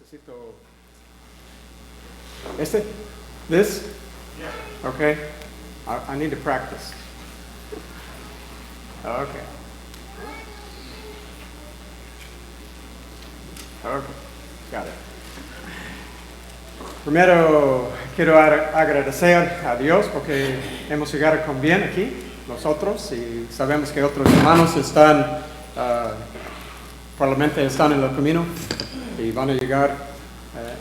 necesito... ¿Este? This? Yeah. Okay. I need to practice. Okay. Okay. Got it. Primero quiero agradecer a Dios porque hemos llegado con bien aquí, nosotros, y sabemos que otros hermanos están, probablemente están en el camino y van a llegar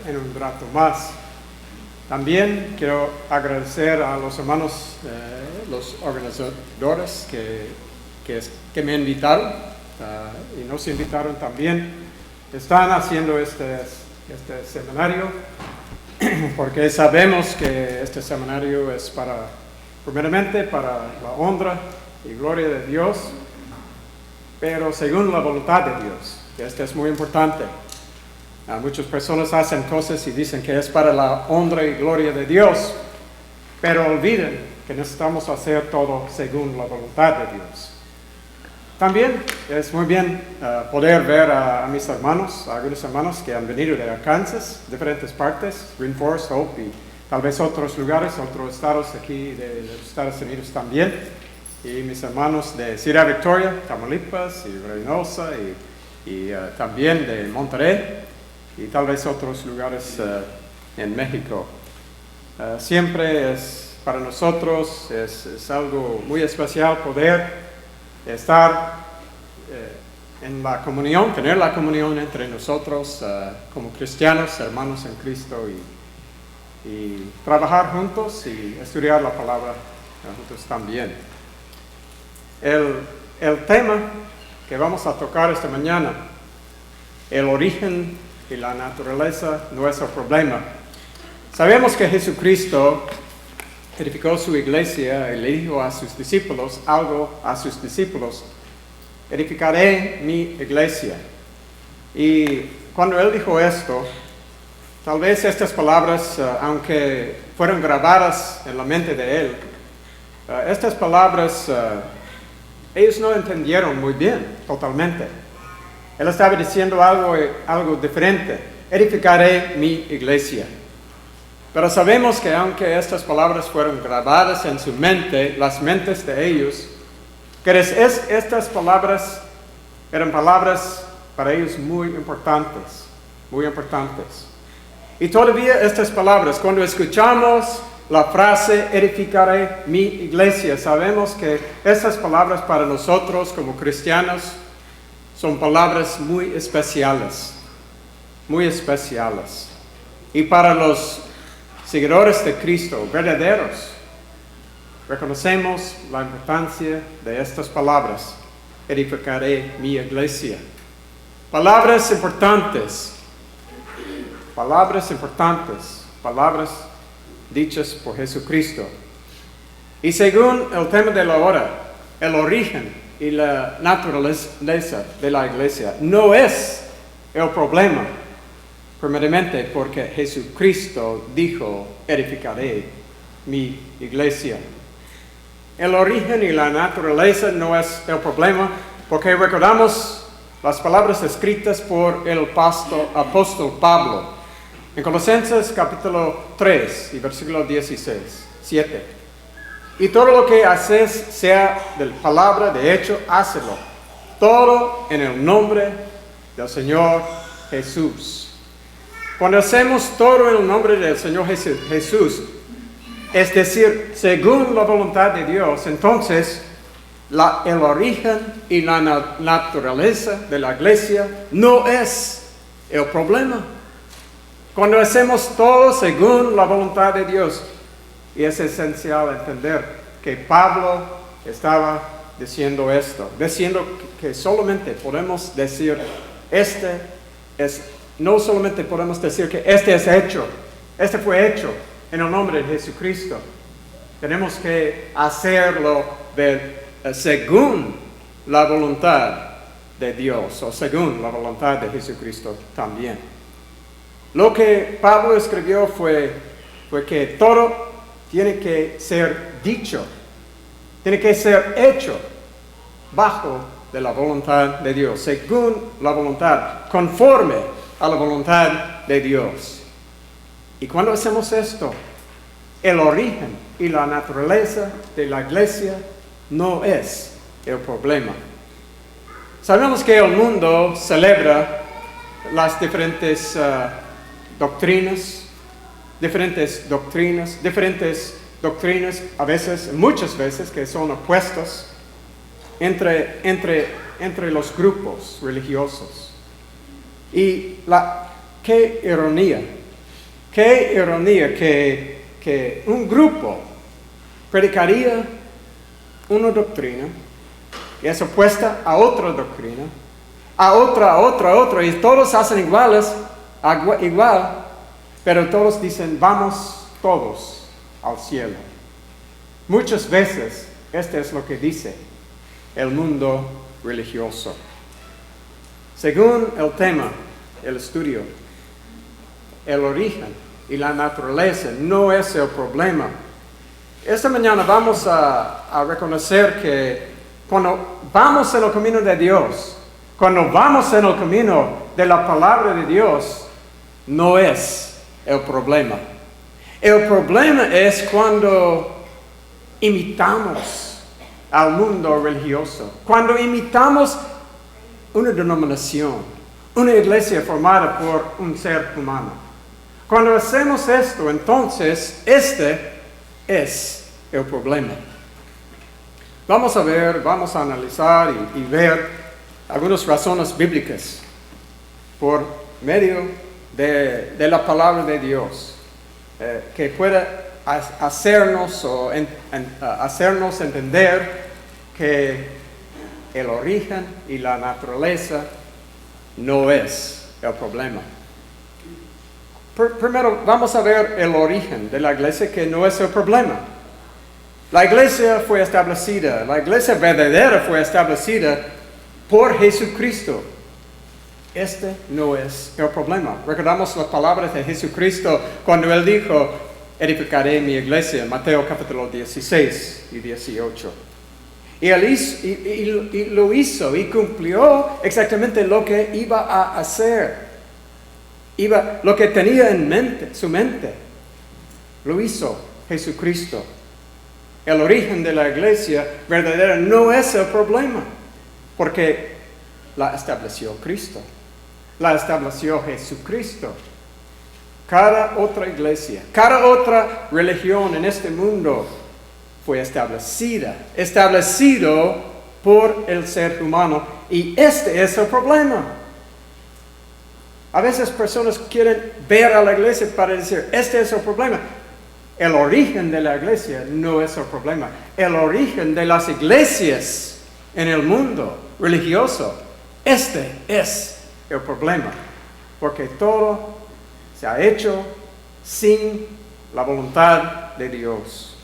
en un rato más. También quiero agradecer a los hermanos, los organizadores que me invitaron y nos invitaron también. Están haciendo este seminario porque sabemos que este seminario es primeramente para la honra y gloria de Dios, pero según la voluntad de Dios. Esto es muy importante. Muchas personas hacen cosas y dicen que es para la honra y gloria de Dios, pero olviden que necesitamos hacer todo según la voluntad de Dios. También es muy bien poder ver a mis hermanos, a algunos hermanos que han venido de Arkansas, diferentes partes, Green Forest, Hope y tal vez otros lugares, otros estados aquí de los Estados Unidos también. Y mis hermanos de Ciudad Victoria, Tamaulipas y Reynosa y también de Monterrey y tal vez otros lugares en México. Siempre es para nosotros es algo muy especial poder estar en la comunión, tener la comunión entre nosotros como cristianos, hermanos en Cristo y trabajar juntos y estudiar la palabra juntos también. El tema que vamos a tocar esta mañana, el origen y la naturaleza, nuestro problema. Sabemos que Jesucristo edificó su iglesia y le dijo a sus discípulos, edificaré mi iglesia. Y cuando él dijo esto, tal vez estas palabras, aunque fueron grabadas en la mente de él, estas palabras ellos no entendieron muy bien, totalmente. Él estaba diciendo algo diferente, edificaré mi iglesia. Pero sabemos que aunque estas palabras fueron grabadas en su mente, las mentes de ellos, que estas palabras eran palabras para ellos muy importantes, muy importantes. Y todavía estas palabras, cuando escuchamos la frase edificaré mi iglesia, sabemos que estas palabras para nosotros como cristianos son palabras muy especiales, muy especiales. Y para los seguidores de Cristo, verdaderos, reconocemos la importancia de estas palabras. Edificaré mi iglesia. Palabras importantes, palabras dichas por Jesucristo. Y según el tema de la hora, el origen y la naturaleza de la iglesia no es el problema. Primeramente porque Jesucristo dijo, edificaré mi iglesia. El origen y la naturaleza no es el problema porque recordamos las palabras escritas por el apóstol Pablo en Colosenses capítulo 3 y versículo 7. Y todo lo que haces sea de palabra, de hecho, hácelo. Todo en el nombre del Señor Jesús. Cuando hacemos todo en el nombre del Señor Jesús, es decir, según la voluntad de Dios, entonces el origen y la naturaleza de la iglesia no es el problema. Cuando hacemos todo según la voluntad de Dios, y es esencial entender que Pablo estaba diciendo esto, diciendo que solamente podemos decir no solamente podemos decir que este fue hecho en el nombre de Jesucristo. Tenemos que hacerlo según la voluntad de Dios o según la voluntad de Jesucristo también. Lo que Pablo escribió fue que todo tiene que ser dicho, tiene que ser hecho bajo de la voluntad de Dios, según la voluntad, conforme a la voluntad de Dios. Y cuando hacemos esto, el origen y la naturaleza de la iglesia no es el problema. Sabemos que el mundo celebra las diferentes doctrinas, a veces, muchas veces, que son opuestas entre los grupos religiosos. Y qué ironía que un grupo predicaría una doctrina que es opuesta a otra doctrina, a otra, y todos hacen igual, pero todos dicen, vamos todos al cielo. Muchas veces, esto es lo que dice el mundo religioso. Según el tema, el estudio, el origen y la naturaleza no es el problema. Esta mañana vamos a reconocer que cuando vamos en el camino de Dios, cuando vamos en el camino de la palabra de Dios, no es el problema. El problema es cuando imitamos al mundo religioso, cuando imitamos una denominación, una iglesia formada por un ser humano. Cuando hacemos esto, entonces, este es el problema. Vamos a analizar y ver algunas razones bíblicas por medio de la palabra de Dios que pueda hacernos entender que el origen y la naturaleza no es el problema. Primero vamos a ver el origen de la iglesia, que no es el problema. La iglesia fue establecida, la iglesia verdadera fue establecida por Jesucristo. Este no es el problema. Recordamos las palabras de Jesucristo cuando Él dijo, edificaré mi iglesia, Mateo capítulo 16 y 18. Y Él lo hizo y cumplió exactamente lo que iba a hacer. Lo que tenía en mente, su mente. Lo hizo Jesucristo. El origen de la iglesia verdadera no es el problema, porque la estableció Cristo. La estableció Jesucristo. Cada otra iglesia, cada otra religión en este mundo fue establecida, establecido por el ser humano. Y este es el problema. A veces personas quieren ver a la iglesia para decir, este es el problema. El origen de la iglesia no es el problema. El origen de las iglesias en el mundo religioso, este es el problema. Porque todo se ha hecho sin la voluntad de Dios.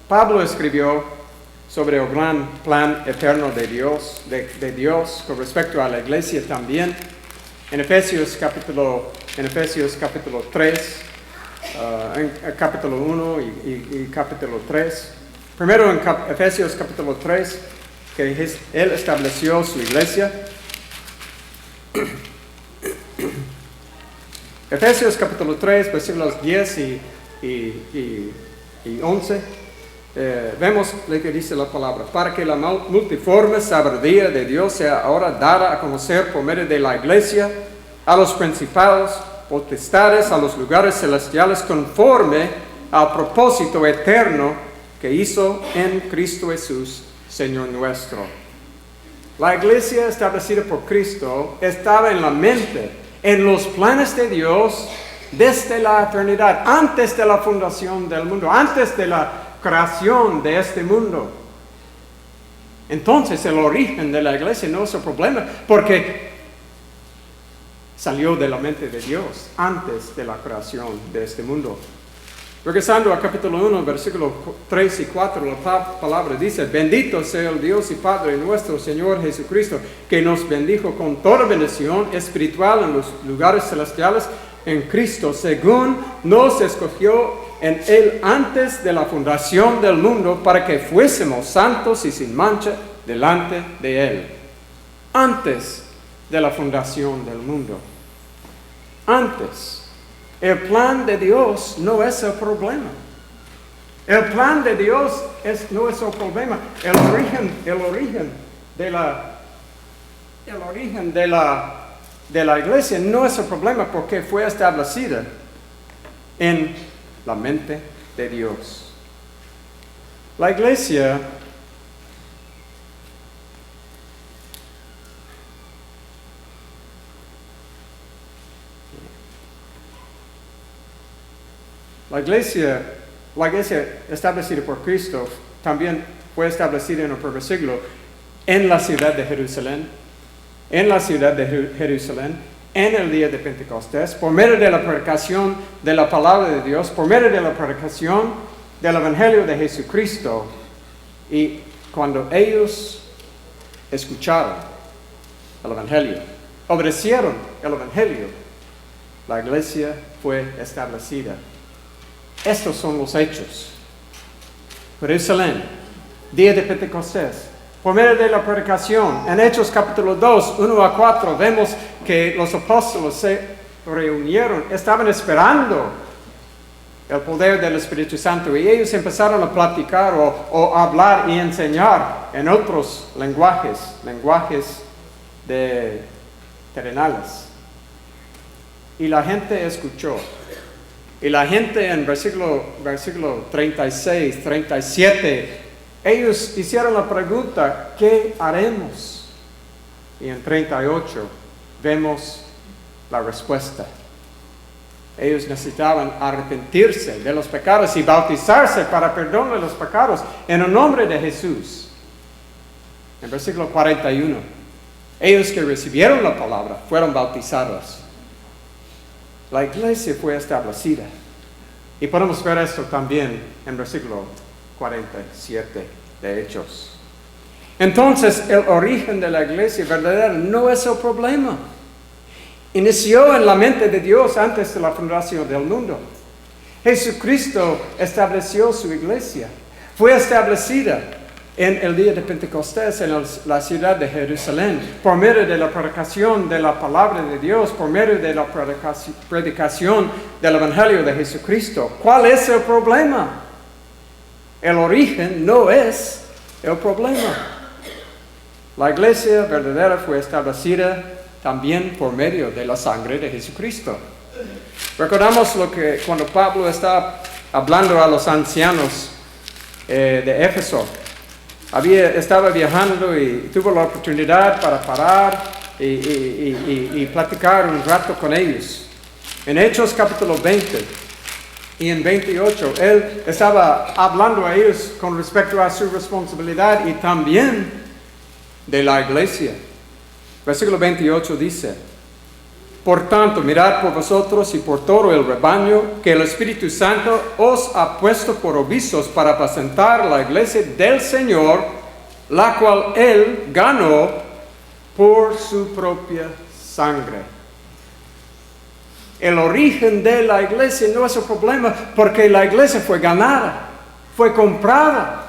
Pablo escribió sobre el gran plan eterno de Dios con respecto a la iglesia también. En Efesios capítulo 3, en capítulo 1 y capítulo 3. Primero en Efesios capítulo 3, que Él estableció su iglesia. Efesios capítulo 3, versículos 10 y 11. Vemos lo que dice la palabra. Para que la multiforme sabiduría de Dios sea ahora dada a conocer por medio de la iglesia a los principados, potestades, a los lugares celestiales, conforme al propósito eterno que hizo en Cristo Jesús, Señor nuestro. La iglesia establecida por Cristo estaba en la mente, en los planes de Dios desde la eternidad, antes de la fundación del mundo, antes de la creación de este mundo. Entonces el origen de la iglesia no es el problema, porque salió de la mente de Dios antes de la creación de este mundo. Regresando al capítulo 1, versículos 3 y 4, la palabra dice: bendito sea el Dios y Padre nuestro Señor Jesucristo, que nos bendijo con toda bendición espiritual en los lugares celestiales en Cristo, según nos escogió en Él antes de la fundación del mundo, para que fuésemos santos y sin mancha delante de Él. Antes de la fundación del mundo. antes. El plan de Dios no es el problema. El plan de Dios no es el problema. El origen de la iglesia no es el problema porque fue establecida en la mente de Dios. La iglesia establecida por Cristo también fue establecida en el primer siglo en la ciudad de Jerusalén, en el día de Pentecostés, por medio de la predicación de la palabra de Dios, por medio de la predicación del Evangelio de Jesucristo. Y cuando ellos escucharon el Evangelio, obedecieron el Evangelio, la iglesia fue establecida. Estos son los hechos. Jerusalén, día de Pentecostés, por medio de la predicación. En Hechos capítulo 2, 1 a 4, vemos que los apóstoles se reunieron, estaban esperando el poder del Espíritu Santo y ellos empezaron a platicar o hablar y enseñar en otros lenguajes terrenales. Y la gente escuchó. Y la gente en versículo 36, 37, ellos hicieron la pregunta, ¿qué haremos? Y en 38 vemos la respuesta. Ellos necesitaban arrepentirse de los pecados y bautizarse para perdón de los pecados en el nombre de Jesús. En versículo 41, ellos que recibieron la palabra fueron bautizados. La iglesia fue establecida. Y podemos ver esto también en versículo 47 de Hechos. Entonces, el origen de la iglesia verdadera no es el problema. Inició en la mente de Dios antes de la fundación del mundo. Jesucristo estableció su iglesia. Fue establecida en el día de Pentecostés en la ciudad de Jerusalén, por medio de la predicación de la palabra de Dios, por medio de la predicación del Evangelio de Jesucristo. ¿Cuál es el problema? El origen no es el problema. La iglesia verdadera fue establecida también por medio de la sangre de Jesucristo. Recordamos cuando Pablo está hablando a los ancianos de Éfeso. Estaba viajando y tuvo la oportunidad para parar y platicar un rato con ellos. En Hechos capítulo 20 y en 28, él estaba hablando a ellos con respecto a su responsabilidad y también de la iglesia. Versículo 28 dice: por tanto, mirad por vosotros y por todo el rebaño que el Espíritu Santo os ha puesto por obispos para apacentar la iglesia del Señor, la cual Él ganó por su propia sangre. El origen de la iglesia no es el problema porque la iglesia fue ganada, fue comprada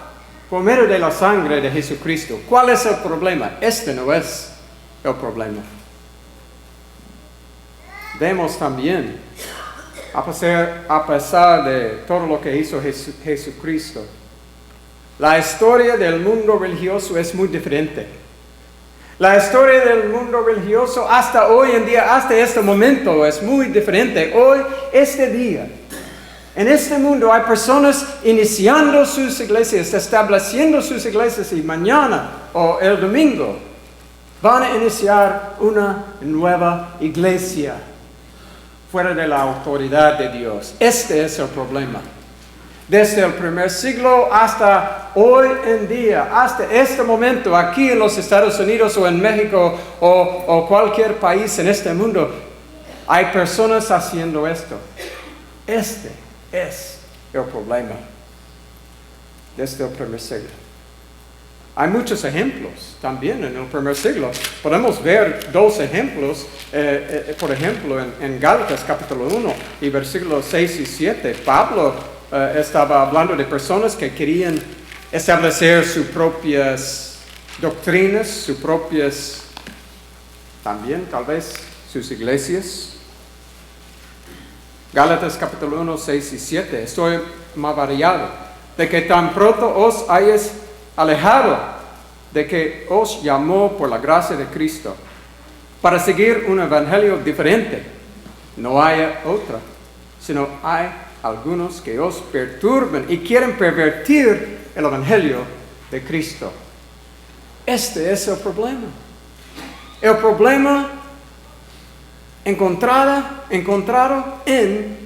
por medio de la sangre de Jesucristo. ¿Cuál es el problema? Este no es el problema. Vemos también, a pesar de todo lo que hizo Jesucristo, la historia del mundo religioso es muy diferente. La historia del mundo religioso hasta hoy en día, hasta este momento, es muy diferente. Hoy, este día, en este mundo hay personas iniciando sus iglesias, estableciendo sus iglesias y mañana o el domingo van a iniciar una nueva iglesia fuera de la autoridad de Dios. Este es el problema. Desde el primer siglo hasta hoy en día, hasta este momento, aquí en los Estados Unidos o en México o cualquier país en este mundo, hay personas haciendo esto. Este es el problema desde el primer siglo. Hay muchos ejemplos también en el primer siglo. Podemos ver dos ejemplos, por ejemplo, en Gálatas capítulo 1 y versículos 6 y 7. Pablo estaba hablando de personas que querían establecer sus propias doctrinas, también tal vez sus iglesias. Gálatas capítulo 1, 6 y 7. Estoy maravillado de que tan pronto os hayáis alejado de que os llamó por la gracia de Cristo para seguir un evangelio diferente. No hay otra, sino hay algunos que os perturban y quieren pervertir el evangelio de Cristo. Este es el problema. El problema encontrado en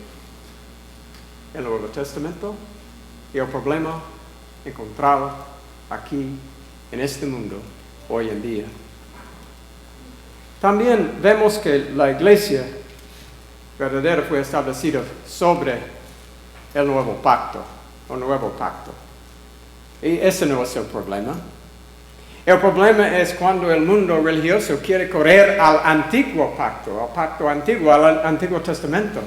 el Nuevo Testamento y el problema encontrado aquí en este mundo hoy en día. También vemos que la iglesia verdadera fue establecida sobre el nuevo pacto, o nuevo pacto. Y ese no es el problema. El problema es cuando el mundo religioso quiere correr al antiguo pacto, al pacto antiguo, al Antiguo Testamento.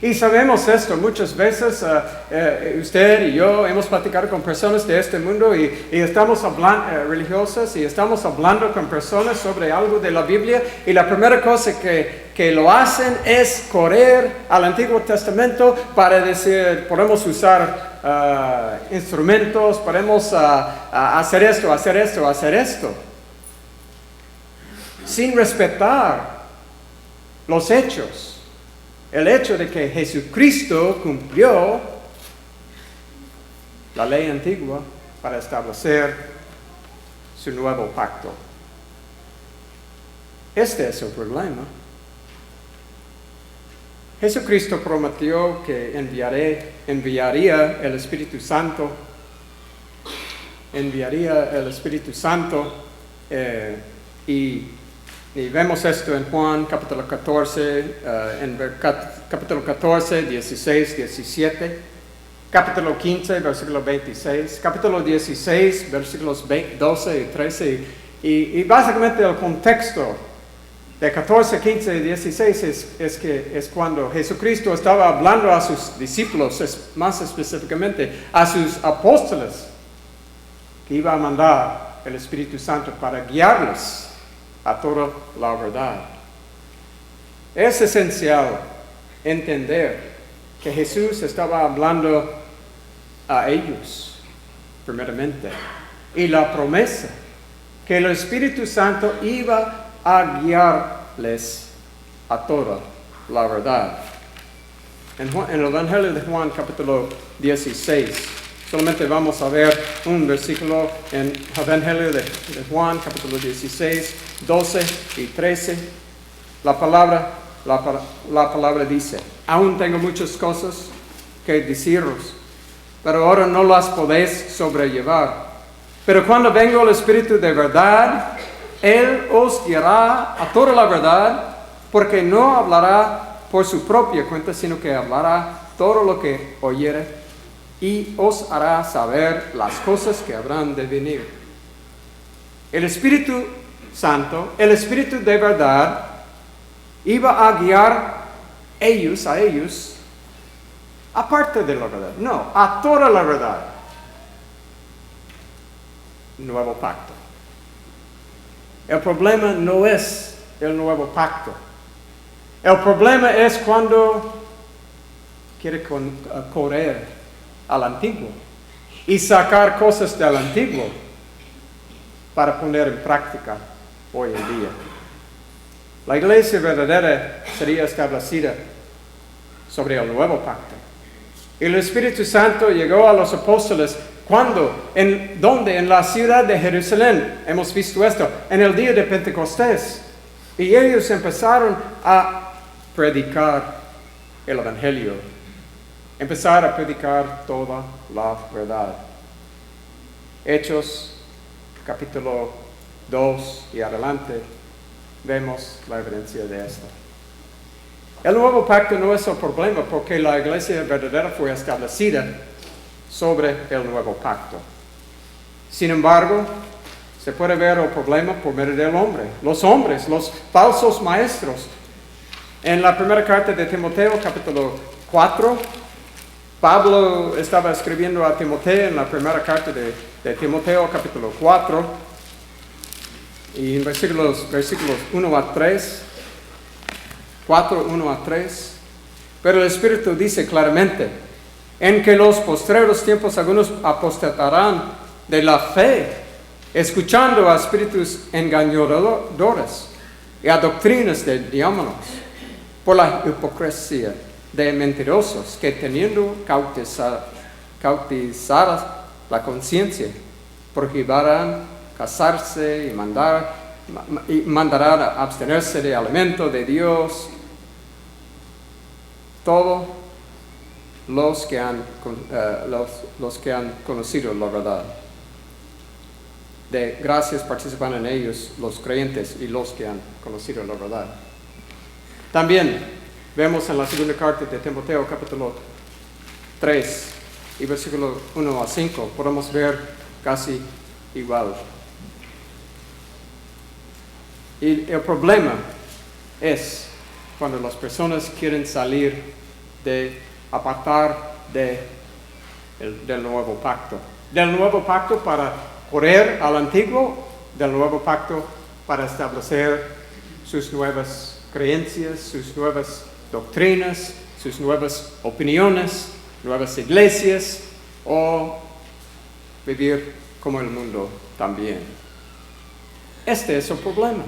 Y sabemos esto, muchas veces usted y yo hemos platicado con personas de este mundo y estamos hablando, religiosas, y estamos hablando con personas sobre algo de la Biblia, y la primera cosa que lo hacen es correr al Antiguo Testamento para decir, podemos usar instrumentos, podemos hacer esto, sin respetar los hechos. El hecho de que Jesucristo cumplió la ley antigua para establecer su nuevo pacto. Este es el problema. Jesucristo prometió que enviaría el Espíritu Santo. Y vemos esto en Juan capítulo 14, capítulo 14, 16, 17, capítulo 15, versículo 26, capítulo 16, versículos 12 y 13. Y básicamente el contexto de 14, 15 y 16 es cuando Jesucristo estaba hablando a sus discípulos, más específicamente a sus apóstoles, que iba a mandar el Espíritu Santo para guiarlos a toda la verdad. Es esencial entender que Jesús estaba hablando a ellos, primeramente, y la promesa que el Espíritu Santo iba a guiarles a toda la verdad. En el Evangelio de Juan, capítulo 16, solamente vamos a ver un versículo en el Evangelio de Juan, capítulo 16, 12 y 13. La palabra dice: aún tengo muchas cosas que deciros, pero ahora no las podéis sobrellevar. Pero cuando venga el Espíritu de verdad, Él os guiará a toda la verdad, porque no hablará por su propia cuenta, sino que hablará todo lo que oyere, y os hará saber las cosas que habrán de venir. El Espíritu Santo, el Espíritu de verdad, iba a guiar a ellos, aparte de la verdad, no, a toda la verdad. Nuevo pacto. El problema no es el nuevo pacto. El problema es cuando quiere correr al antiguo y sacar cosas del antiguo para poner en práctica hoy en día. La iglesia verdadera sería establecida sobre el nuevo pacto. Y el Espíritu Santo llegó a los apóstoles ¿dónde? En la ciudad de Jerusalén. Hemos visto esto en el día de Pentecostés. Y ellos empezaron a predicar el Evangelio. Empezar a predicar toda la verdad. Hechos, capítulo 2 y adelante, vemos la evidencia de esto. El nuevo pacto no es el problema, porque la iglesia verdadera fue establecida sobre el nuevo pacto. Sin embargo, se puede ver el problema por medio del hombre. Los hombres, los falsos maestros. En la primera carta de Timoteo, capítulo 4, Pablo estaba escribiendo a Timoteo en la primera carta de Timoteo, capítulo 4, y en versículos 1 a 3, 4, 1 a 3, Pero el Espíritu dice claramente, en que los postreros tiempos algunos apostatarán de la fe, escuchando a espíritus engañadores y a doctrinas de diablos, por la hipocresía de mentirosos que teniendo cautizada la conciencia, prohibirán casarse y mandarán a abstenerse de alimento de Dios. Todos los que han conocido la verdad. De gracias participan en ellos los creyentes y los que han conocido la verdad. También vemos en la segunda carta de Timoteo, capítulo 3 y versículo 1 a 5, podemos ver casi igual. Y el problema es cuando las personas quieren salir apartar del nuevo pacto. Del nuevo pacto para correr al antiguo, del nuevo pacto para establecer sus nuevas creencias, sus nuevas doctrinas, sus nuevas opiniones, nuevas iglesias, o vivir como el mundo también. Este es el problema.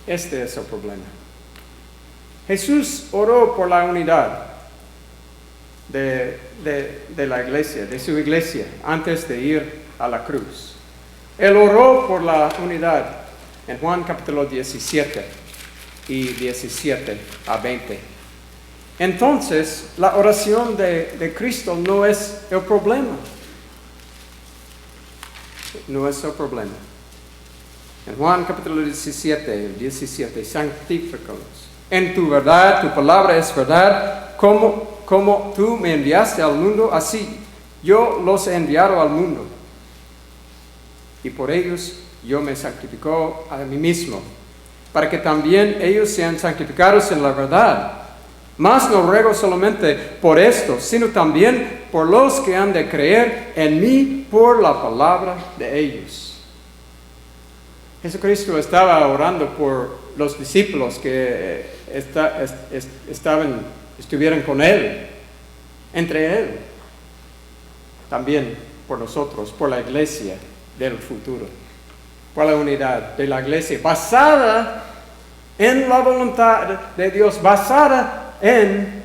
Este es el problema. Jesús oró por la unidad de la iglesia, de su iglesia, antes de ir a la cruz. Él oró por la unidad en Juan capítulo 17 y 17 a 20. Entonces, la oración de Cristo no es el problema. No es el problema. En Juan capítulo 17, santifícalos. En tu verdad, tu palabra es verdad, como tú me enviaste al mundo, así yo los he enviado al mundo. Y por ellos yo me santifico a mí mismo, para que también ellos sean santificados en la verdad. Mas no ruego solamente por esto, sino también por los que han de creer en mí por la palabra de ellos. Jesucristo estaba orando por los discípulos que estuvieran con Él, entre Él. También por nosotros, por la iglesia del futuro, por la unidad de la iglesia, basada en la voluntad de Dios, basada en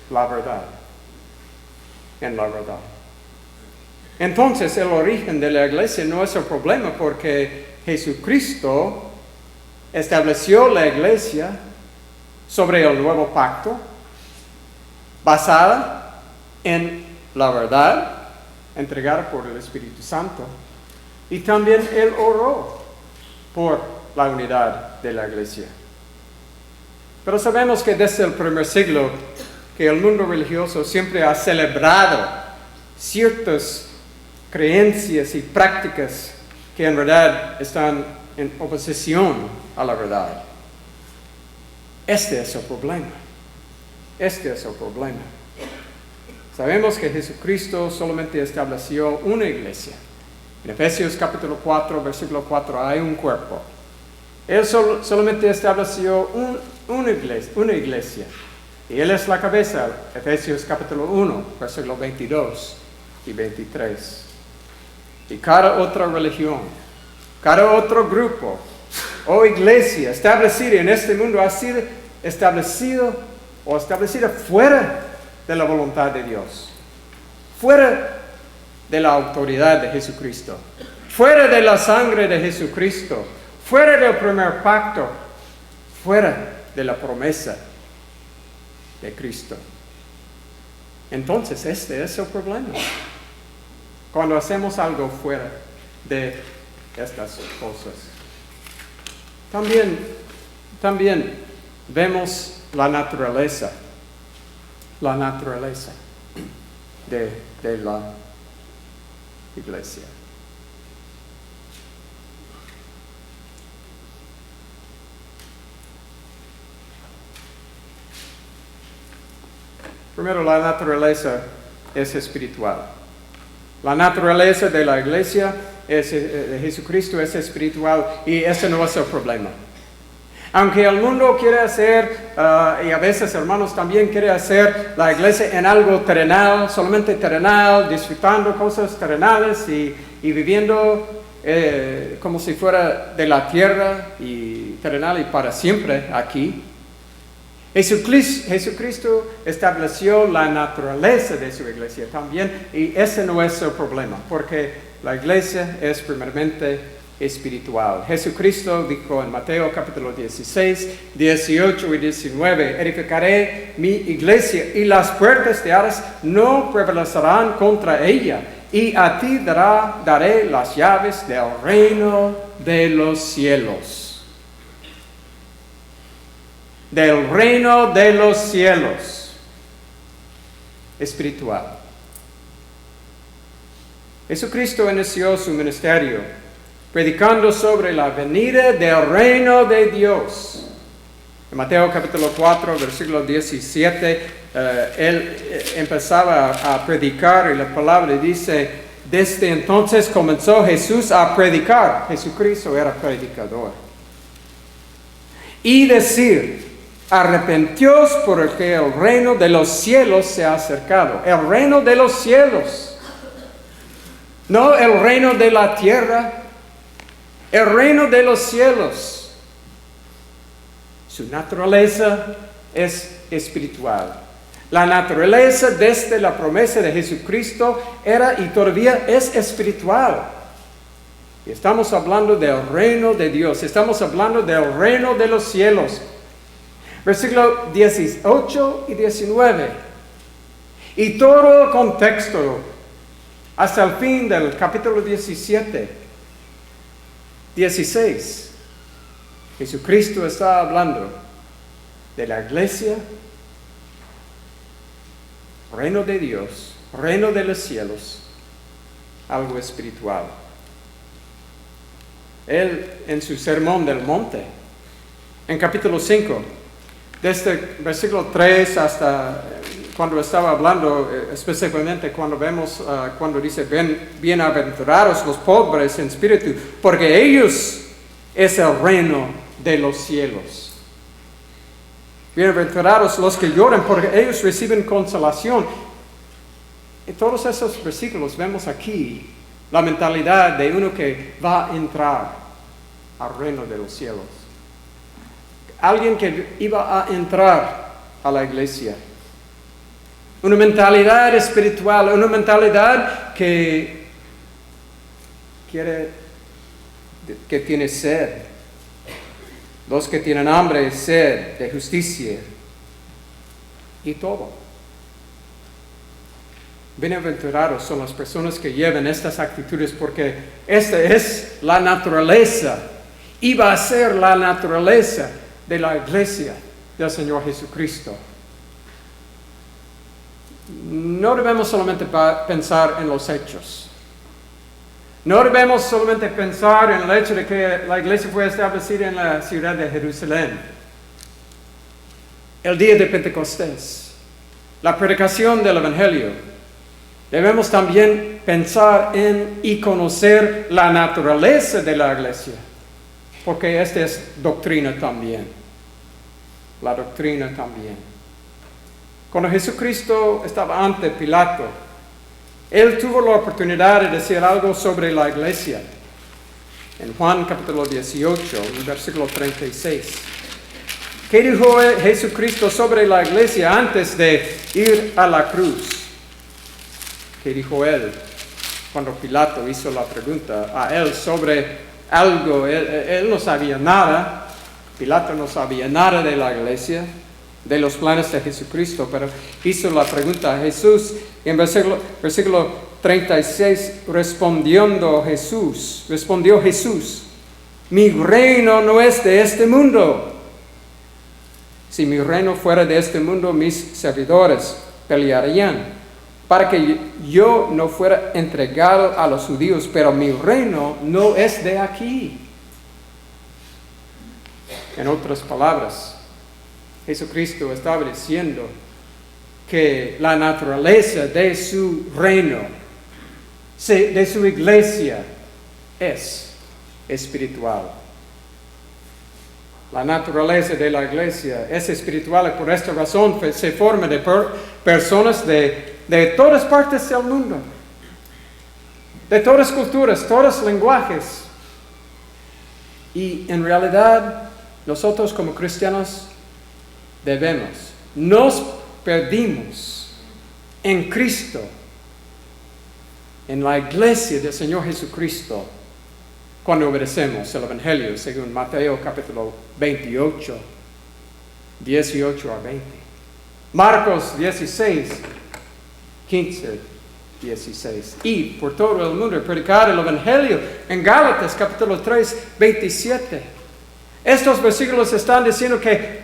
la verdad. En la verdad. Entonces, el origen de la iglesia no es el problema, porque Jesucristo estableció la iglesia sobre el nuevo pacto, basada en la verdad, entregada por el Espíritu Santo. Y también Él oró por la unidad de la iglesia. Pero sabemos que desde el primer siglo, que el mundo religioso siempre ha celebrado ciertas creencias y prácticas que en verdad están en oposición a la verdad. Este es el problema. Este es el problema. Sabemos que Jesucristo solamente estableció una iglesia. En Efesios capítulo 4, versículo 4, hay un cuerpo. Él solamente estableció una iglesia. Y Él es la cabeza. Efesios capítulo 1, versículo 22 y 23. Y cada otra religión, cada otro grupo o iglesia establecida en este mundo ha sido establecida fuera de la voluntad de Dios, fuera de la autoridad de Jesucristo, fuera de la sangre de Jesucristo, fuera del primer pacto, fuera de la promesa de Cristo. Entonces, este es el problema. Cuando hacemos algo fuera de estas cosas. También vemos la naturaleza de la iglesia. Primero, la naturaleza es espiritual. La naturaleza de la iglesia de Jesucristo es espiritual, y ese no es el problema. Aunque el mundo quiere hacer, y a veces hermanos también quiere hacer la iglesia en algo terrenal, solamente terrenal, disfrutando cosas terrenales y viviendo como si fuera de la tierra y terrenal y para siempre aquí. Jesucristo estableció la naturaleza de su iglesia también, y ese no es el problema, porque la iglesia es primeramente espiritual. Jesucristo dijo en Mateo capítulo 16, 18 y 19, edificaré mi iglesia y las puertas de Hades no prevalecerán contra ella, y a ti daré las llaves del reino de los cielos. Del reino de los cielos espiritual. Jesucristo inició su ministerio predicando sobre la venida del reino de Dios. En Mateo capítulo 4, versículo 17, él empezaba a predicar y la palabra dice, desde entonces comenzó Jesús a predicar. Jesucristo era predicador. Y decir, arrepentíos porque el reino de los cielos se ha acercado. El reino de los cielos. No el reino de la tierra. El reino de los cielos. Su naturaleza es espiritual. La naturaleza desde la promesa de Jesucristo era y todavía es espiritual. Y estamos hablando del reino de Dios. Estamos hablando del reino de los cielos. Versículo 18 y 19. Y todo el contexto hasta el fin del capítulo 17, 16. Jesucristo está hablando de la iglesia, reino de Dios, reino de los cielos, algo espiritual. Él en su sermón del monte, en capítulo 5, desde versículo 3 hasta cuando estaba hablando, específicamente cuando vemos, cuando dice, bienaventurados los pobres en espíritu, porque ellos es el reino de los cielos. Bienaventurados los que lloran, porque ellos reciben consolación. En todos esos versículos vemos aquí la mentalidad de uno que va a entrar al reino de los cielos. Alguien que iba a entrar a la iglesia. Una mentalidad espiritual, una mentalidad que tiene sed. Los que tienen hambre y sed de justicia. Y todo. Bienaventurados son las personas que llevan estas actitudes porque esta es la naturaleza. Iba a ser la naturaleza de la iglesia del Señor Jesucristo. No debemos solamente pensar en los hechos. No debemos solamente pensar en el hecho de que la iglesia fue establecida en la ciudad de Jerusalén. El día de Pentecostés. La predicación del Evangelio. Debemos también pensar en y conocer la naturaleza de la iglesia. Porque esta es doctrina también. La doctrina también. Cuando Jesucristo estaba ante Pilato, Él tuvo la oportunidad de decir algo sobre la iglesia. En Juan capítulo 18, versículo 36. ¿Qué dijo Jesucristo sobre la iglesia antes de ir a la cruz? ¿Qué dijo Él cuando Pilato hizo la pregunta a Él sobre algo? Él no sabía nada. Pilato no sabía nada de la iglesia, de los planes de Jesucristo, pero hizo la pregunta a Jesús. Y en versículo 36, respondió Jesús, mi reino no es de este mundo. Si mi reino fuera de este mundo, mis servidores pelearían para que yo no fuera entregado a los judíos, pero mi reino no es de aquí. En otras palabras, Jesucristo estaba diciendo que la naturaleza de su reino, de su iglesia, es espiritual. La naturaleza de la iglesia es espiritual y por esta razón se forma de personas de todas partes del mundo, de todas culturas, todos lenguajes. Y en realidad nosotros como cristianos nos perdimos en Cristo, en la iglesia del Señor Jesucristo, cuando obedecemos el Evangelio según Mateo capítulo 28, 18 a 20. Marcos 16, 15, 16. Y por todo el mundo predicar el Evangelio en Gálatas capítulo 3, 27. Estos versículos están diciendo que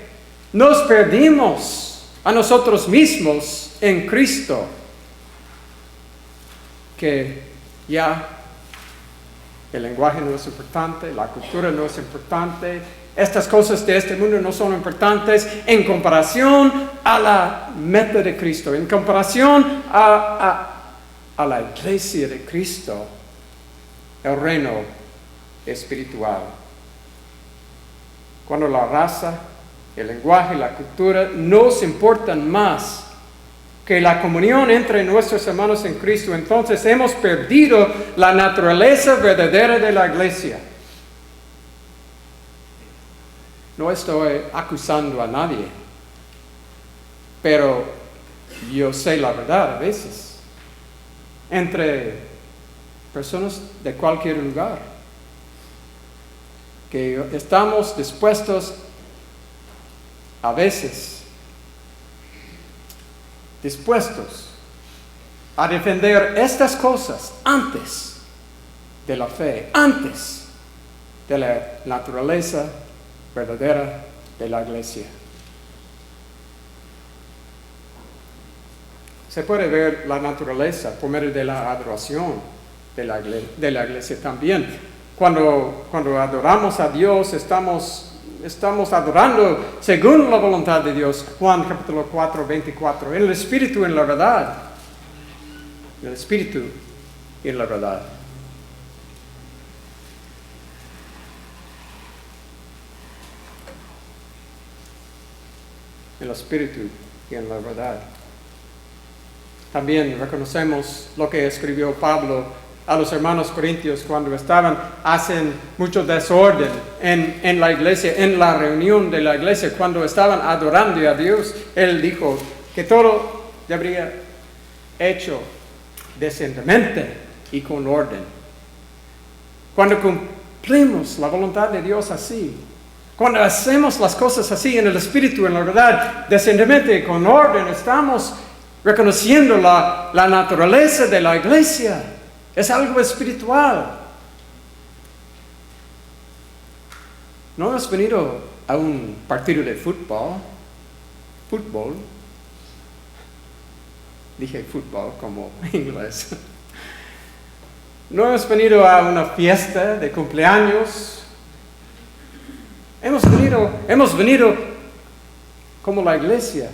nos perdimos a nosotros mismos en Cristo, que ya el lenguaje no es importante, la cultura no es importante, estas cosas de este mundo no son importantes en comparación a la meta de Cristo, en comparación a la iglesia de Cristo, el reino espiritual. Cuando la raza, el lenguaje, la cultura nos importan más que la comunión entre nuestros hermanos en Cristo, entonces hemos perdido la naturaleza verdadera de la iglesia. No estoy acusando a nadie, pero yo sé la verdad a veces. Entre personas de cualquier lugar, que estamos dispuestos a veces a defender estas cosas antes de la fe, antes de la naturaleza verdadera de la iglesia. Se puede ver la naturaleza por medio de la adoración de la iglesia también. Cuando adoramos a Dios, estamos adorando según la voluntad de Dios. Juan capítulo 4, 24. En el Espíritu, en la verdad. En el Espíritu y en la verdad. En el Espíritu y en la verdad. También reconocemos lo que escribió Pablo a los hermanos corintios cuando hacen mucho desorden en la iglesia, en la reunión de la iglesia, cuando estaban adorando a Dios. Él dijo que todo debería hecho decentemente y con orden. Cuando cumplimos la voluntad de Dios así, cuando hacemos las cosas así en el Espíritu, en la verdad, decentemente y con orden, estamos reconociendo la naturaleza de la iglesia. Es algo espiritual. No hemos venido a un partido de fútbol. Dije fútbol como inglés. No hemos venido a una fiesta de cumpleaños. Hemos venido como la iglesia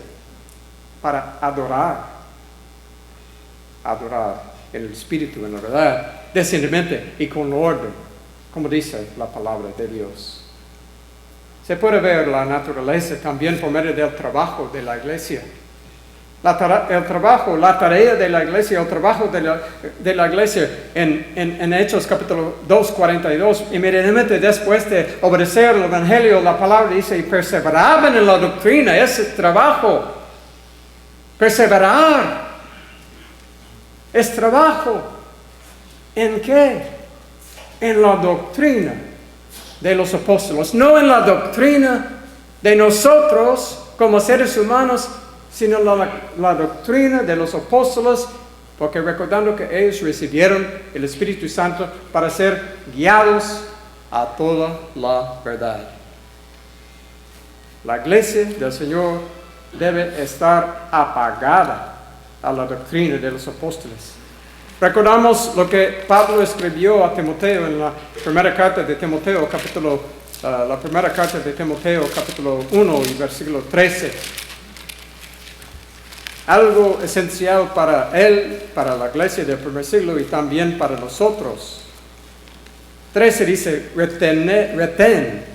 para adorar en el Espíritu, en la verdad, decentemente y con orden, como dice la palabra de Dios. Se puede ver la naturaleza también por medio del trabajo de la iglesia. La tarea de la iglesia, el trabajo de la iglesia en Hechos capítulo 2, 42, inmediatamente después de obedecer el Evangelio, la palabra dice, y perseveraban en la doctrina, ese trabajo, perseverar. Es trabajo. ¿En qué? En la doctrina de los apóstoles. No en la doctrina de nosotros como seres humanos, sino la doctrina de los apóstoles, porque recordando que ellos recibieron el Espíritu Santo para ser guiados a toda la verdad. La iglesia del Señor debe estar apagada a la doctrina de los apóstoles. Recordamos lo que Pablo escribió a Timoteo en la primera carta de Timoteo, capítulo 1 y versículo 13. Algo esencial para él, para la iglesia del primer siglo y también para nosotros. 13 dice, retén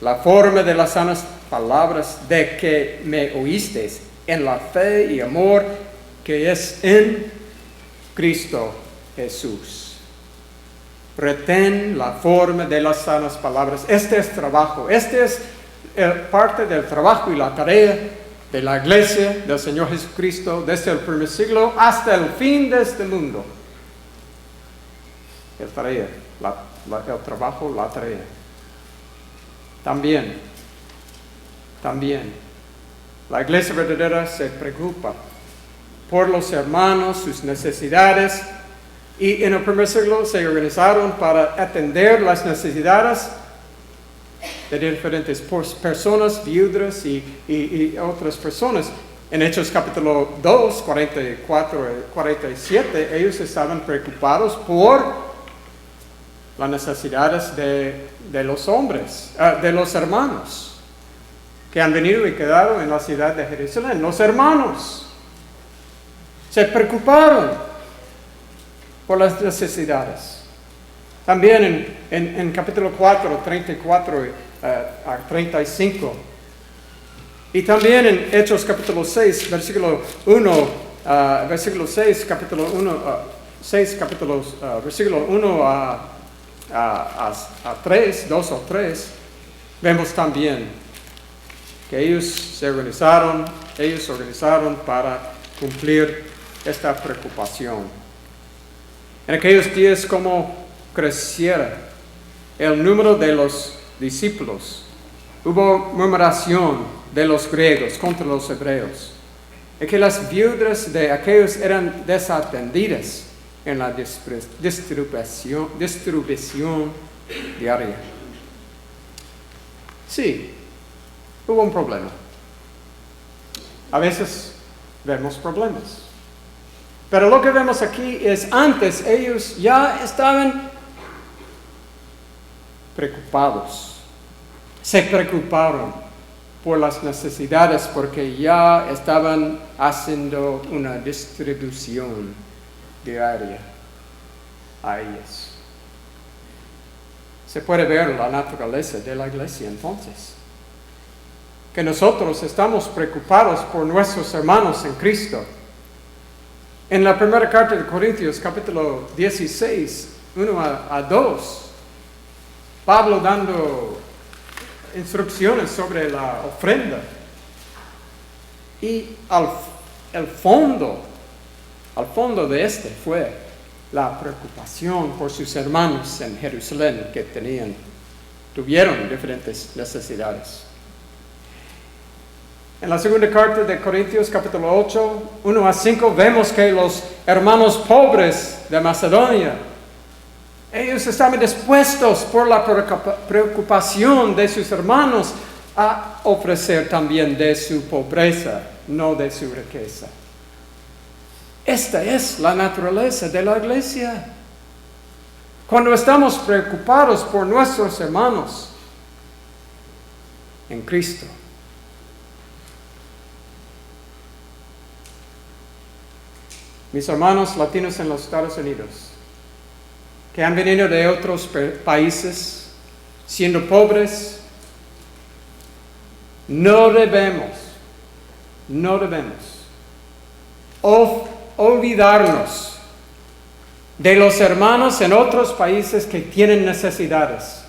la forma de las sanas palabras de que me oísteis en la fe y amor que es en Cristo Jesús. Retén la forma de las sanas palabras. Este es trabajo. Este es parte del trabajo y la tarea de la iglesia del Señor Jesucristo desde el primer siglo hasta el fin de este mundo. El tarea, el trabajo, la tarea. También, la iglesia verdadera se preocupa por los hermanos, sus necesidades, y en el primer siglo se organizaron para atender las necesidades de diferentes personas, viudas y otras personas. En Hechos capítulo 2, 44 y 47, ellos estaban preocupados por las necesidades de los hombres, de los hermanos que han venido y quedado en la ciudad de Jerusalén. Los hermanos se preocuparon por las necesidades. También en capítulo 4, 34 a 35. Y también en Hechos capítulo 6, versículo 1, versículo 6, capítulo 1, 6, capítulos, versículo 1 a 3, 2 o 3, vemos también que ellos organizaron para cumplir esta preocupación. En aquellos días, como creciera el número de los discípulos, hubo murmuración de los griegos contra los hebreos, y que las viudas de aquellos eran desatendidas en la distribución diaria. Sí, hubo un problema. A veces vemos problemas. Pero lo que vemos aquí es antes ellos ya estaban preocupados. Se preocuparon por las necesidades porque ya estaban haciendo una distribución diaria a ellos. Se puede ver la naturaleza de la iglesia entonces. Que nosotros estamos preocupados por nuestros hermanos en Cristo. En la primera carta de Corintios, capítulo 16, 1 a 2, Pablo dando instrucciones sobre la ofrenda. Y al fondo de este fue la preocupación por sus hermanos en Jerusalén que tuvieron diferentes necesidades. En la segunda carta de Corintios, capítulo 8, 1 a 5, vemos que los hermanos pobres de Macedonia, ellos estaban dispuestos por la preocupación de sus hermanos a ofrecer también de su pobreza, no de su riqueza. Esta es la naturaleza de la iglesia. Cuando estamos preocupados por nuestros hermanos en Cristo, mis hermanos latinos en los Estados Unidos, que han venido de otros países, siendo pobres, no debemos olvidarnos de los hermanos en otros países que tienen necesidades.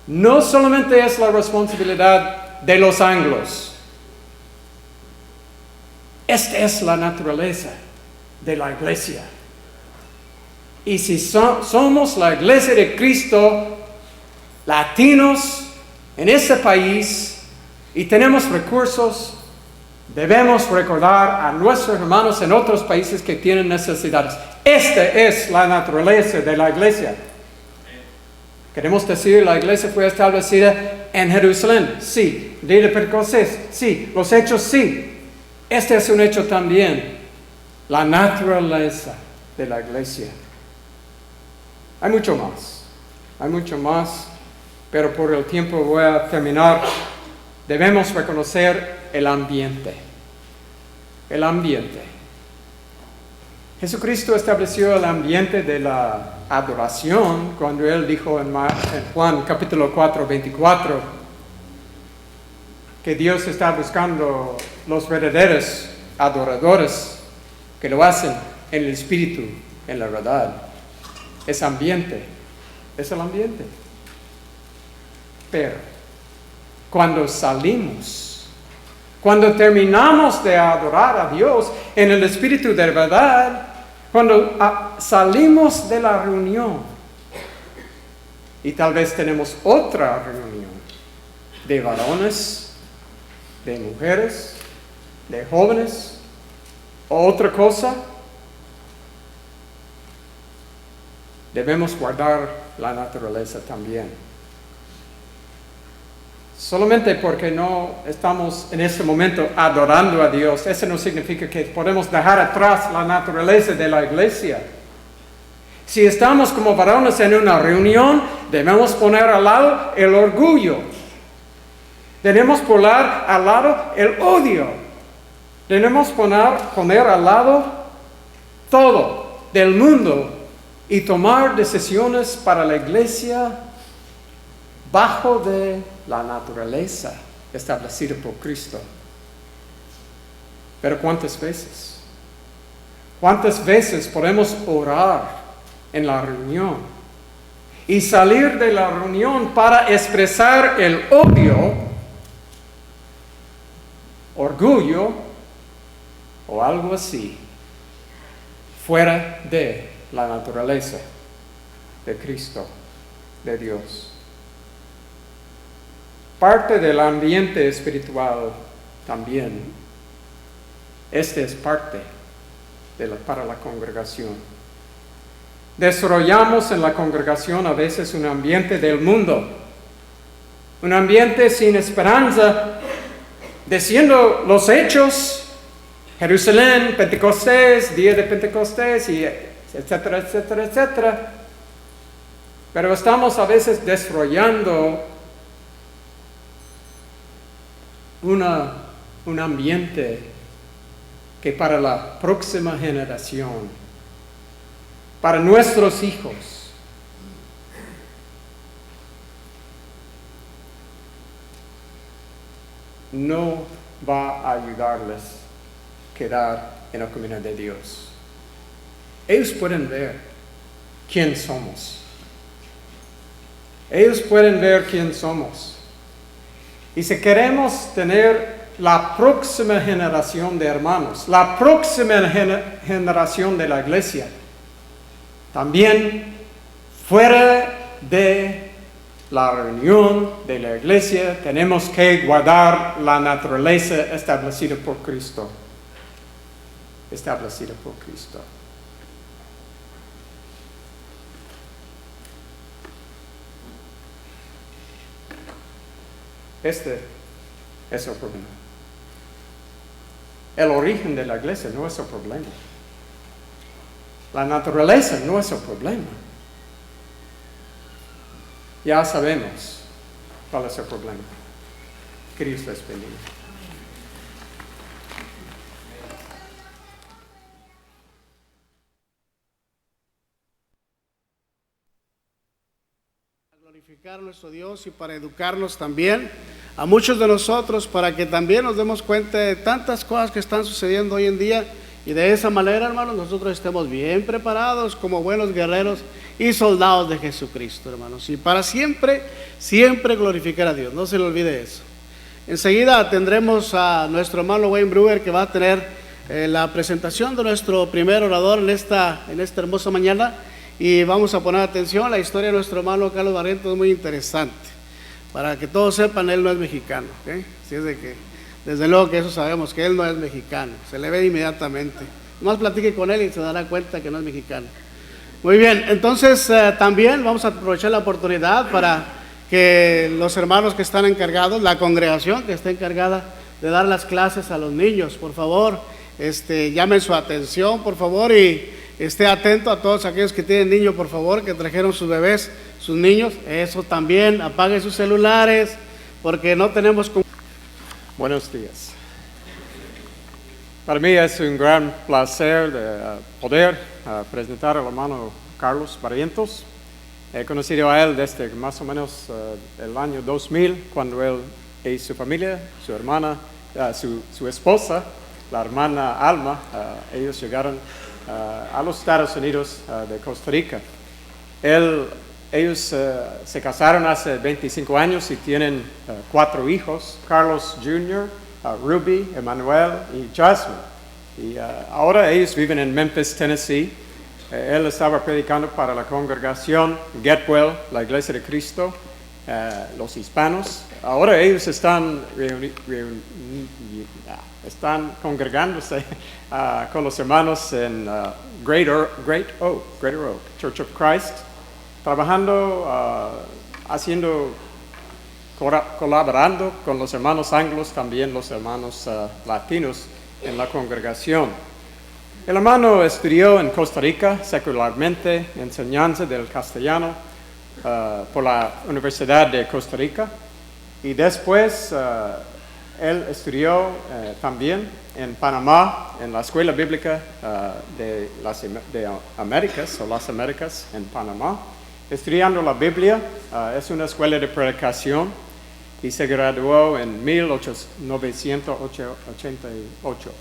No solamente es la responsabilidad de los anglos. Esta es la naturaleza de la iglesia. Y si somos la iglesia de Cristo, latinos en este país, y tenemos recursos, debemos recordar a nuestros hermanos en otros países que tienen necesidades. Esta es la naturaleza de la iglesia. Queremos decir, la iglesia fue establecida en Jerusalén. Sí. Día de Pentecostés. Sí. Los hechos, sí. Este es un hecho también, la naturaleza de la iglesia. Hay mucho más, pero por el tiempo voy a terminar. Debemos reconocer el ambiente. Jesucristo estableció el ambiente de la adoración cuando Él dijo en Juan capítulo 4, 24, que Dios está buscando los verdaderos adoradores que lo hacen en el Espíritu, en la verdad. Es ambiente, es el ambiente. Pero cuando salimos, cuando terminamos de adorar a Dios en el Espíritu de verdad, cuando salimos de la reunión y tal vez tenemos otra reunión de varones, de mujeres, de jóvenes, o otra cosa, debemos guardar la naturaleza también. Solamente porque no estamos en este momento adorando a Dios, eso no significa que podemos dejar atrás la naturaleza de la iglesia. Si estamos como varones en una reunión, debemos poner al lado el orgullo. Debemos poner al lado el odio. Debemos poner al lado todo del mundo y tomar decisiones para la iglesia bajo de la naturaleza establecida por Cristo. Pero ¿cuántas veces? ¿Cuántas veces podemos orar en la reunión y salir de la reunión para expresar el odio, orgullo o algo así, fuera de la naturaleza de Cristo, de Dios? Parte del ambiente espiritual también. Este es parte para la congregación. Desarrollamos en la congregación a veces un ambiente del mundo, un ambiente sin esperanza, diciendo los hechos, Jerusalén, Pentecostés, día de Pentecostés, y etcétera, etcétera, etcétera. Pero estamos a veces desarrollando un ambiente que para la próxima generación, para nuestros hijos, no va a ayudarles a quedar en la comunidad de Dios. Ellos pueden ver quién somos. Ellos pueden ver quién somos. Y si queremos tener la próxima generación de hermanos, la próxima generación de la iglesia, también fuera de la reunión de la iglesia, tenemos que guardar la naturaleza establecida por Cristo. Establecida por Cristo. Este es el problema. El origen de la iglesia no es el problema. La naturaleza no es el problema. Ya sabemos cuál es el problema. Que Dios les bendiga. Glorificar a nuestro Dios y para educarnos también a muchos de nosotros, para que también nos demos cuenta de tantas cosas que están sucediendo hoy en día, y de esa manera, hermanos, nosotros estemos bien preparados como buenos guerreros y soldados de Jesucristo, hermanos, y para siempre, siempre glorificar a Dios. No se le olvide eso. Enseguida tendremos a nuestro hermano Wayne Brewer, que va a tener la presentación de nuestro primer orador en esta hermosa mañana. Y vamos a poner atención, la historia de nuestro hermano Carlos Barrientos es muy interesante. Para que todos sepan, él no es mexicano, ¿okay? Así es de que, desde luego que eso sabemos, que él no es mexicano, se le ve inmediatamente. Nomás platique con él y se dará cuenta que no es mexicano. Muy bien, entonces también vamos a aprovechar la oportunidad para que los hermanos que están encargados, la congregación que está encargada de dar las clases a los niños, por favor, llamen su atención, por favor, y esté atento a todos aquellos que tienen niños, por favor, que trajeron sus bebés, sus niños. Eso también, apaguen sus celulares, porque no tenemos... Buenos días. Para mí es un gran placer poder presentar al hermano Carlos Barrientos. He conocido a él desde más o menos el año 2000, cuando él y su familia, su hermana, su esposa, la hermana Alma, ellos llegaron a los Estados Unidos de Costa Rica. Ellos se casaron hace 25 años y tienen 4 hijos, Carlos Jr., Ruby, Emmanuel y Jasmine. Y ahora ellos viven en Memphis, Tennessee. Él estaba predicando para la congregación Getwell, la Iglesia de Cristo, los hispanos. Ahora ellos están congregándose con los hermanos en Greater Oak Church of Christ, trabajando, colaborando con los hermanos anglos, también los hermanos latinos en la congregación. El hermano estudió en Costa Rica secularmente enseñanza del castellano por la Universidad de Costa Rica, y después él estudió también en Panamá, en la Escuela Bíblica de las Américas, o las Américas en Panamá, estudiando la Biblia. Es una escuela de predicación y se graduó en 1988.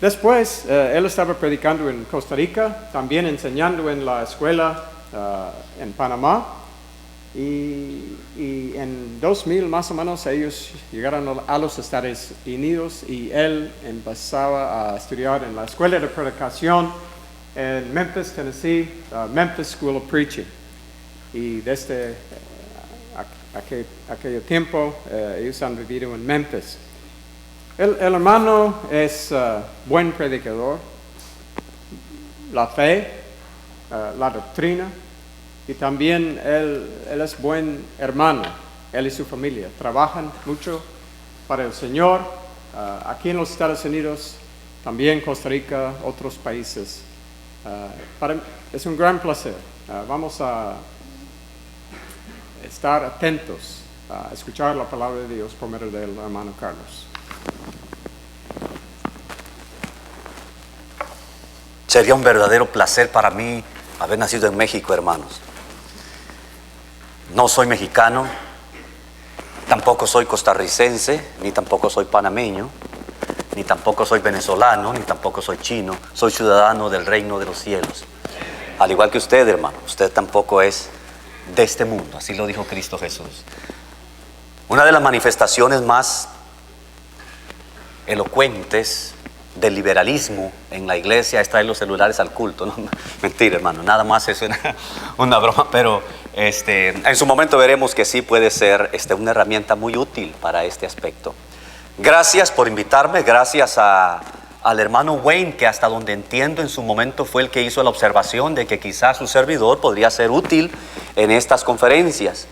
Después, él estaba predicando en Costa Rica, también enseñando en la escuela en Panamá, y en 2000 más o menos ellos llegaron a los Estados Unidos y él empezaba a estudiar en la escuela de predicación en Memphis, Tennessee, Memphis School of Preaching. Y desde aquel tiempo ellos han vivido en Memphis. El hermano es buen predicador, la fe, la doctrina, y también él es buen hermano. Él y su familia trabajan mucho para el Señor, aquí en los Estados Unidos, también Costa Rica, otros países. Es un gran placer. Vamos a estar atentos a escuchar la palabra de Dios por medio del hermano Carlos. Sería un verdadero placer para mí haber nacido en México, hermanos. No soy mexicano, tampoco soy costarricense, ni tampoco soy panameño, ni tampoco soy venezolano, ni tampoco soy chino. Soy ciudadano del reino de los cielos. Al igual que usted, hermano, usted tampoco es de este mundo, así lo dijo Cristo Jesús. Una de las manifestaciones más elocuentes del liberalismo en la iglesia es traer los celulares al culto. No, mentira, hermano, nada más es una broma, pero en su momento veremos que sí puede ser una herramienta muy útil para este aspecto. Gracias por invitarme, gracias al hermano Wayne, que hasta donde entiendo en su momento fue el que hizo la observación de que quizás su servidor podría ser útil en estas conferencias.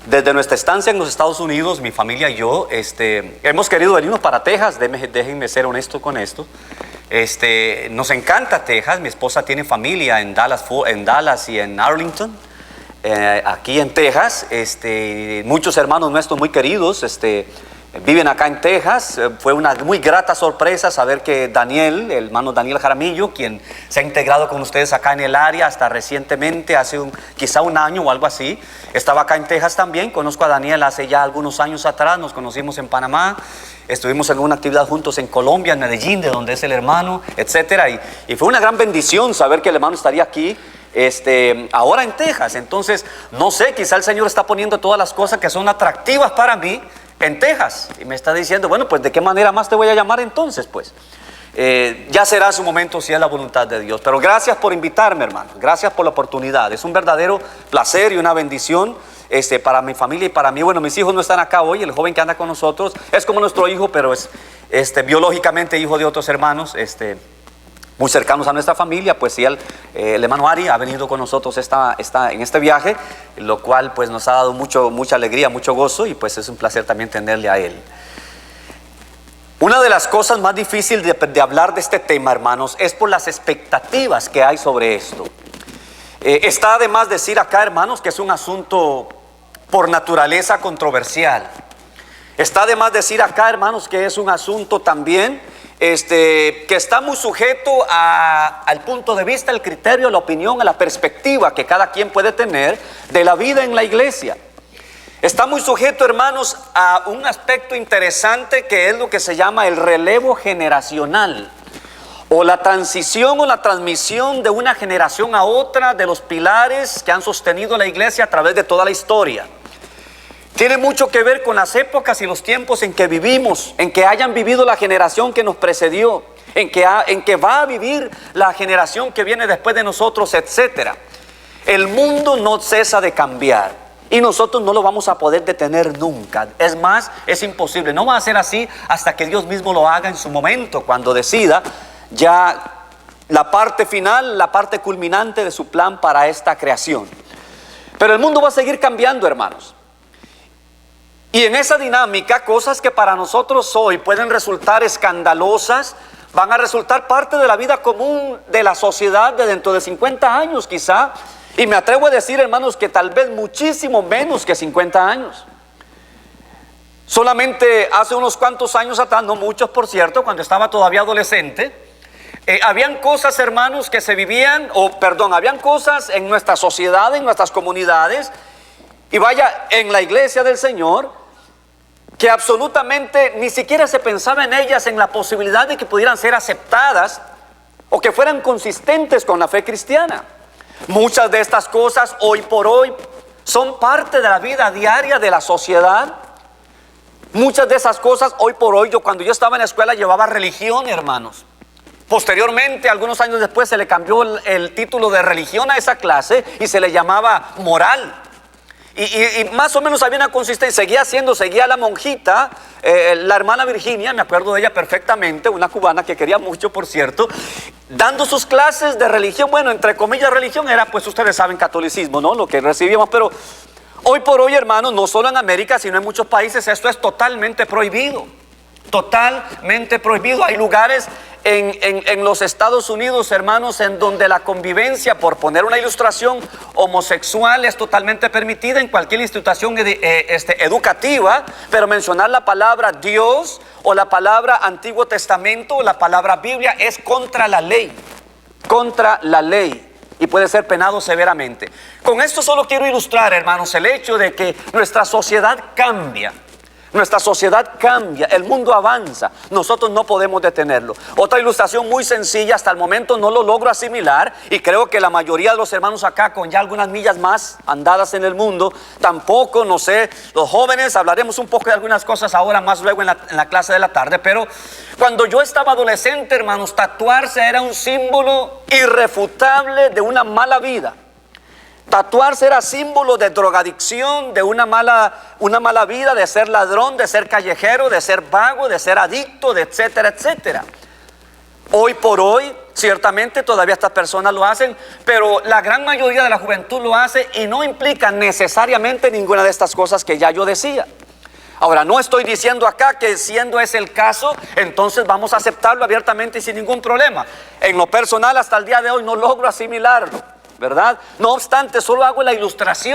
Desde nuestra estancia en los Estados Unidos, mi familia y yo hemos querido venirnos para Texas. Déjenme ser honesto con esto. Nos encanta Texas. Mi esposa tiene familia en Dallas y en Arlington, aquí en Texas. Muchos hermanos nuestros muy queridos viven acá en Texas. Fue una muy grata sorpresa saber que Daniel, el hermano Daniel Jaramillo, quien se ha integrado con ustedes acá en el área hasta recientemente, hace quizá un año o algo así, estaba acá en Texas también. Conozco a Daniel hace ya algunos años atrás, nos conocimos en Panamá, estuvimos en una actividad juntos en Colombia, en Medellín, de donde es el hermano, etcétera, y fue una gran bendición saber que el hermano estaría aquí ahora en Texas. Entonces, no sé, quizá el Señor está poniendo todas las cosas que son atractivas para mí en Texas, y me está diciendo, bueno, pues ¿de qué manera más te voy a llamar entonces? Pues ya será su momento si es la voluntad de Dios. Pero gracias por invitarme, hermano, gracias por la oportunidad. Es un verdadero placer y una bendición para mi familia y para mí. Bueno, mis hijos no están acá hoy. El joven que anda con nosotros es como nuestro hijo, pero es biológicamente hijo de otros hermanos muy cercanos a nuestra familia. Pues sí, el hermano Ari ha venido con nosotros en este viaje, lo cual pues nos ha dado mucha alegría, mucho gozo, y pues es un placer también tenerle a él. Una de las cosas más difíciles de hablar de este tema, hermanos, es por las expectativas que hay sobre esto. Está además decir acá, hermanos, que es un asunto por naturaleza controversial. Está además decir acá, hermanos, que es un asunto también que está muy sujeto al punto de vista, al criterio, a la opinión, a la perspectiva que cada quien puede tener de la vida en la iglesia. Está muy sujeto, hermanos, a un aspecto interesante que es lo que se llama el relevo generacional, o la transición o la transmisión de una generación a otra de los pilares que han sostenido la iglesia a través de toda la historia. Tiene mucho que ver con las épocas y los tiempos en que vivimos, en que hayan vivido la generación que nos precedió, en que va a vivir la generación que viene después de nosotros, etc. El mundo no cesa de cambiar y nosotros no lo vamos a poder detener nunca. Es más, es imposible. No va a ser así hasta que Dios mismo lo haga en su momento, cuando decida ya la parte final, la parte culminante de su plan para esta creación. Pero el mundo va a seguir cambiando, hermanos. Y en esa dinámica, cosas que para nosotros hoy pueden resultar escandalosas, van a resultar parte de la vida común de la sociedad de dentro de 50 años quizá. Y me atrevo a decir, hermanos, que tal vez muchísimo menos que 50 años. Solamente hace unos cuantos años atrás, no muchos por cierto, cuando estaba todavía adolescente, habían cosas, hermanos, que se vivían, habían cosas en nuestra sociedad, en nuestras comunidades, y vaya, en la iglesia del Señor, que absolutamente ni siquiera se pensaba en ellas, en la posibilidad de que pudieran ser aceptadas o que fueran consistentes con la fe cristiana. Muchas de estas cosas hoy por hoy son parte de la vida diaria de la sociedad. Muchas de esas cosas hoy por hoy, cuando yo estaba en la escuela llevaba religión, hermanos. Posteriormente, algunos años después, se le cambió el título de religión a esa clase y se le llamaba moral. Y más o menos había una consistencia. Seguía la monjita, la hermana Virginia, me acuerdo de ella perfectamente, una cubana que quería mucho, por cierto, dando sus clases de religión. Bueno, entre comillas religión era, pues ustedes saben, catolicismo, ¿no? Lo que recibíamos. Pero hoy por hoy, hermanos, no solo en América, sino en muchos países, esto es totalmente prohibido. Totalmente prohibido. Hay lugares en los Estados Unidos, hermanos, en donde la convivencia, por poner una ilustración, homosexual es totalmente permitida en cualquier institución educativa, pero mencionar la palabra Dios o la palabra Antiguo Testamento o la palabra Biblia es contra la ley, y puede ser penado severamente. Con esto solo quiero ilustrar, hermanos, el hecho de que nuestra sociedad cambia. Nuestra sociedad cambia, el mundo avanza, nosotros no podemos detenerlo. Otra ilustración muy sencilla, hasta el momento no lo logro asimilar, y creo que la mayoría de los hermanos acá, con ya algunas millas más andadas en el mundo, tampoco, no sé, los jóvenes, hablaremos un poco de algunas cosas ahora, más luego en la clase de la tarde, pero cuando yo estaba adolescente, hermanos, tatuarse era un símbolo irrefutable de una mala vida. Tatuarse era símbolo de drogadicción, de una mala vida, de ser ladrón, de ser callejero, de ser vago, de ser adicto, de etcétera, etcétera. Hoy por hoy, ciertamente todavía estas personas lo hacen, pero la gran mayoría de la juventud lo hace y no implica necesariamente ninguna de estas cosas que ya yo decía. Ahora, no estoy diciendo acá que siendo ese el caso, entonces vamos a aceptarlo abiertamente y sin ningún problema. En lo personal, hasta el día de hoy no logro asimilarlo, ¿verdad? No obstante, solo hago la ilustración